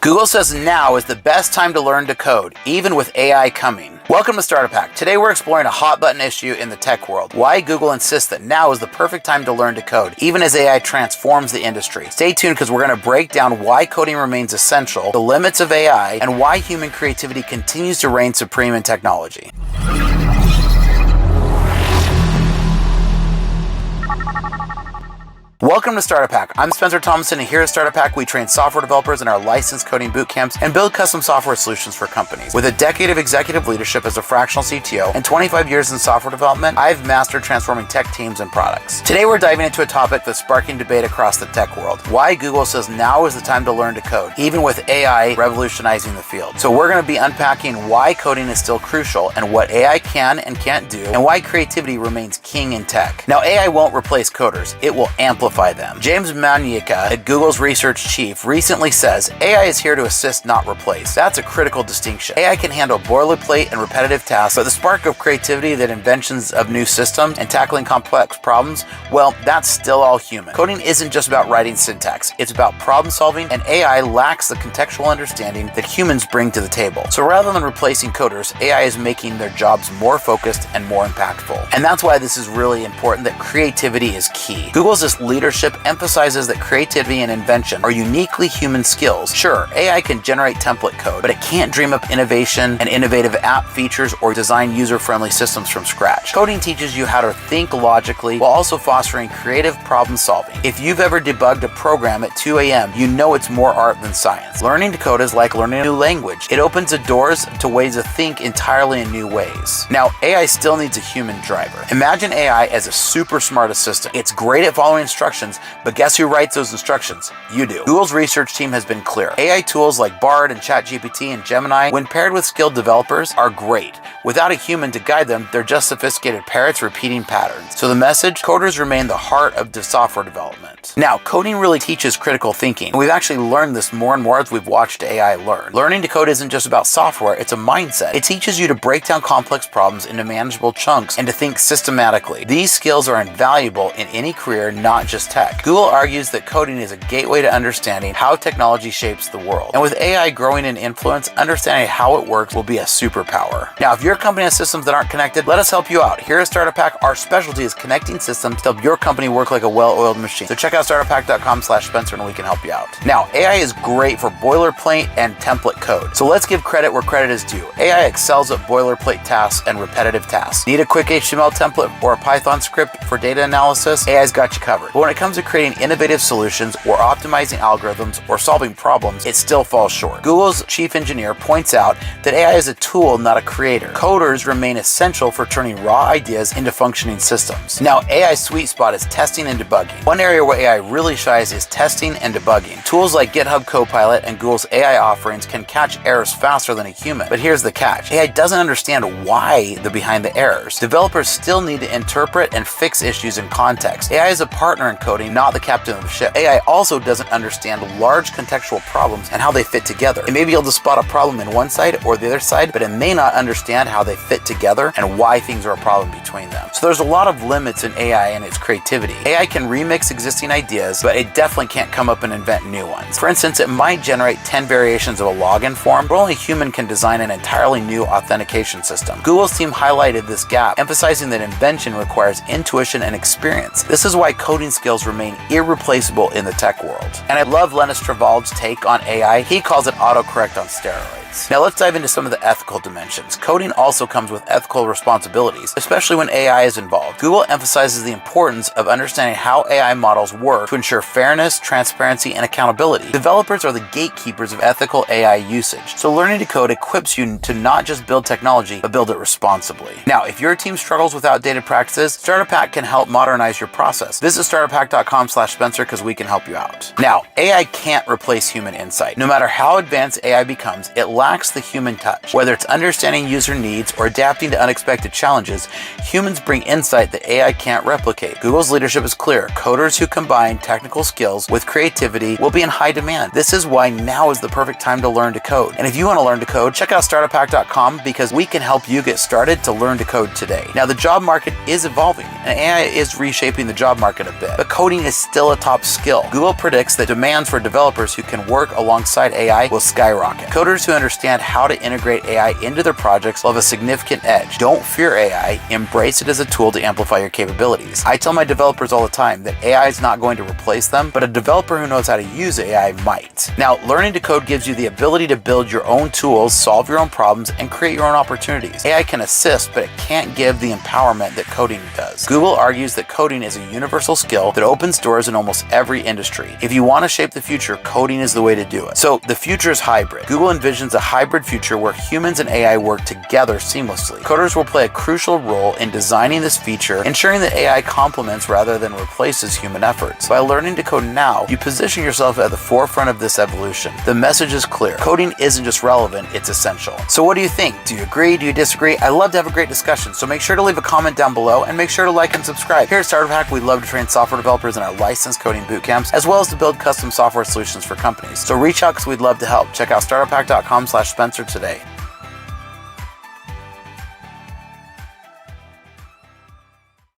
Google says now is the best time to learn to code, even with AI coming. Welcome to Startup Hack. Today we're exploring a hot button issue in the tech world. Why Google insists that now is the perfect time to learn to code, even as AI transforms the industry. Stay tuned because we're going to break down why coding remains essential, the limits of AI, and why human creativity continues to reign supreme in technology. Welcome to Startup Hack. I'm Spencer Thomason, and here at Startup Hack, we train software developers in our licensed coding boot camps and build custom software solutions for companies. With a decade of executive leadership as a fractional CTO and 25 years in software development, I've mastered transforming tech teams and products. Today, we're diving into a topic that's sparking debate across the tech world: why Google says now is the time to learn to code, even with AI revolutionizing the field. So we're going to be unpacking why coding is still crucial and what AI can and can't do, and why creativity remains king in tech. Now, AI won't replace coders. It will amplify them. James Manyika, Google's research chief, recently says AI is here to assist, not replace. That's a critical distinction. AI can handle boilerplate and repetitive tasks, but the spark of creativity, that inventions of new systems and tackling complex problems, well, that's still all human. Coding isn't just about writing syntax. It's about problem solving, and AI lacks the contextual understanding that humans bring to the table. So rather than replacing coders, AI is making their jobs more focused and more impactful. And that's why this is really important, that creativity is key. Google's leadership emphasizes that creativity and invention are uniquely human skills. Sure, AI can generate template code, but it can't dream up innovation and innovative app features or design user-friendly systems from scratch. Coding teaches you how to think logically while also fostering creative problem solving. If you've ever debugged a program at 2 a.m., you know it's more art than science. Learning to code is like learning a new language. It opens the doors to ways to think entirely in new ways. Now, AI still needs a human driver. Imagine AI as a super smart assistant. It's great at following instructions, but guess who writes those instructions? You do. Google's research team has been clear. AI tools like Bard and ChatGPT and Gemini, when paired with skilled developers, are great. Without a human to guide them, they're just sophisticated parrots repeating patterns. So the message: coders remain the heart of the software development. Now, coding really teaches critical thinking. We've actually learned this more and more as we've watched AI learn. Learning to code isn't just about software, it's a mindset. It teaches you to break down complex problems into manageable chunks and to think systematically. These skills are invaluable in any career, not just tech. Google argues that coding is a gateway to understanding how technology shapes the world. And with AI growing in influence, understanding how it works will be a superpower. Now, if your company has systems that aren't connected, let us help you out. Here at Startup Hack, our specialty is connecting systems to help your company work like a well-oiled machine. So check out startuphack.com/Spencer and we can help you out. Now, AI is great for boilerplate and template code. So let's give credit where credit is due. AI excels at boilerplate tasks and repetitive tasks. Need a quick HTML template or a Python script for data analysis? AI's got you covered. But when it comes to creating innovative solutions or optimizing algorithms or solving problems, it still falls short. Google's chief engineer points out that AI is a tool, not a creator. Coders remain essential for turning raw ideas into functioning systems. Now, AI's sweet spot is testing and debugging. One area where AI really shines is testing and debugging. Tools like GitHub Copilot and Google's AI offerings can catch errors faster than a human. But here's the catch: AI doesn't understand why they're behind the errors. Developers still need to interpret and fix issues in context. AI is a partner in coding, not the captain of the ship. AI also doesn't understand large contextual problems and how they fit together. It may be able to spot a problem in one side or the other side, but it may not understand how they fit together and why things are a problem between them. So there's a lot of limits in AI and its creativity. AI can remix existing ideas, but it definitely can't come up and invent new ones. For instance, it might generate 10 variations of a login form, but only a human can design an entirely new authentication system. Google's team highlighted this gap, emphasizing that invention requires intuition and experience. This is why coding skills remain irreplaceable in the tech world. And I love Linus Torvalds' take on AI. He calls it autocorrect on steroids. Now let's dive into some of the ethical dimensions. Coding also comes with ethical responsibilities, especially when AI is involved. Google emphasizes the importance of understanding how AI models work to ensure fairness, transparency, and accountability. Developers are the gatekeepers of ethical AI usage, so learning to code equips you to not just build technology, but build it responsibly. Now, if your team struggles with outdated practices, Startup Hack can help modernize your process. Visit startuphack.com/Spencer because we can help you out. Now, AI can't replace human insight. No matter how advanced AI becomes, it lacks the human touch. Whether it's understanding user needs or adapting to unexpected challenges, humans bring insight that AI can't replicate. Google's leadership is clear. Coders who combine technical skills with creativity will be in high demand. This is why now is the perfect time to learn to code. And if you want to learn to code, check out startuphack.com because we can help you get started to learn to code today. Now, the job market is evolving and AI is reshaping the job market a bit, but coding is still a top skill. Google predicts that demands for developers who can work alongside AI will skyrocket. Coders who understand how to integrate AI into their projects will have a significant edge. Don't fear AI, embrace it as a tool to amplify your capabilities. I tell my developers all the time that AI is not going to replace them, but a developer who knows how to use AI might. Now, learning to code gives you the ability to build your own tools, solve your own problems, and create your own opportunities. AI can assist, but it can't give the empowerment that coding does. Google argues that coding is a universal skill that opens doors in almost every industry. If you want to shape the future, coding is the way to do it. So the future is hybrid. Google envisions a hybrid future where humans and AI work together seamlessly. Coders will play a crucial role in designing this feature, ensuring that AI complements rather than replaces human efforts. By learning to code now, you position yourself at the forefront of this evolution. The message is clear. Coding isn't just relevant, it's essential. So what do you think? Do you agree? Do you disagree? I love to have a great discussion, so make sure to leave a comment down below and make sure to like and subscribe. Here at Startup Hack, we love to train software developers in our licensed coding bootcamps, as well as to build custom software solutions for companies. So reach out because we'd love to help. Check out startuphack.com/Spencer today.